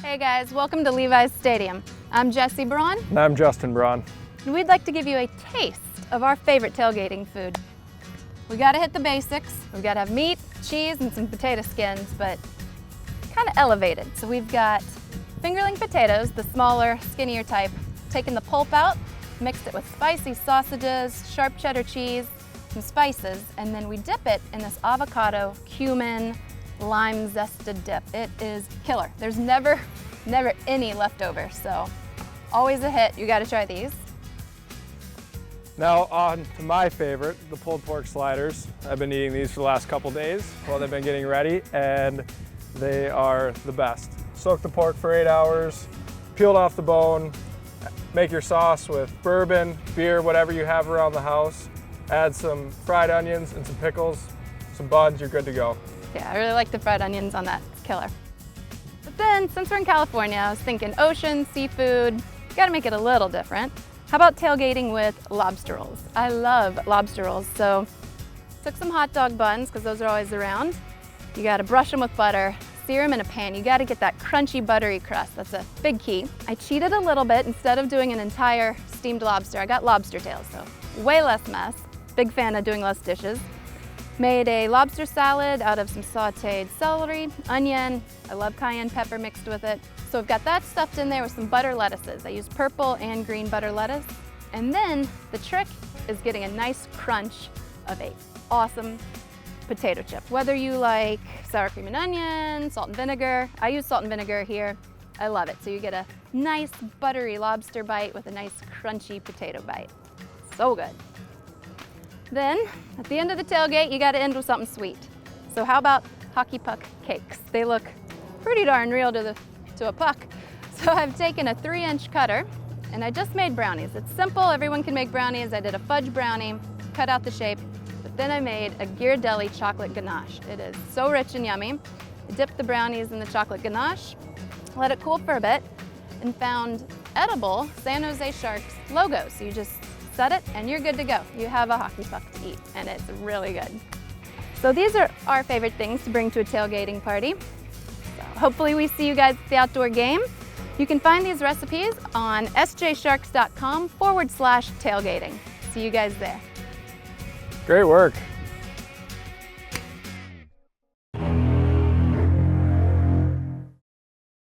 Hey guys, welcome to Levi's Stadium. I'm Jessie Braun. And I'm Justin Braun. And we'd like to give you a taste of our favorite tailgating food. We gotta hit the basics. We've gotta have meat, cheese, and some potato skins, but kind of elevated. So we've got fingerling potatoes, the smaller, skinnier type, taken the pulp out, mixed it with spicy sausages, sharp cheddar cheese, some spices, and then we dip it in this avocado, cumin, lime zested dip. It is killer. There's never any leftover, so always a hit. You gotta try these. Now on to my favorite, the pulled pork sliders. I've been eating these for the last couple days while they've been getting ready, and they are the best. Soak the pork for 8 hours, peel it off the bone, make your sauce with bourbon, beer, whatever you have around the house. Add some fried onions and some pickles, some buns, you're good to go. Yeah, I really like the fried onions on that. It's killer. But then, since we're in California, I was thinking ocean, seafood, gotta make it a little different. How about tailgating with lobster rolls? I love lobster rolls, so took some hot dog buns, because those are always around. You gotta brush them with butter, sear them in a pan. You gotta get that crunchy, buttery crust. That's a big key. I cheated a little bit. Instead of doing an entire steamed lobster, I got lobster tails, so way less mess. Big fan of doing less dishes. Made a lobster salad out of some sauteed celery, onion. I love cayenne pepper mixed with it. So I've got that stuffed in there with some butter lettuces. I use purple and green butter lettuce. And then the trick is getting a nice crunch of a awesome potato chip. Whether you like sour cream and onion, salt and vinegar. I use salt and vinegar here. I love it. So you get a nice buttery lobster bite with a nice crunchy potato bite. So good. Then, at the end of the tailgate, you gotta end with something sweet. So how about hockey puck cakes? They look pretty darn real to a puck. So I've taken a 3-inch cutter and I just made brownies. It's simple, everyone can make brownies. I did a fudge brownie, cut out the shape, but then I made a Ghirardelli chocolate ganache. It is so rich and yummy. I dipped the brownies in the chocolate ganache, let it cool for a bit, and found edible San Jose Sharks logo. So you just set it and you're good to go. You have a hockey puck to eat, and it's really good. So these are our favorite things to bring to a tailgating party. So hopefully we see you guys at the outdoor game. You can find these recipes on sjsharks.com/tailgating. See you guys there. Great work.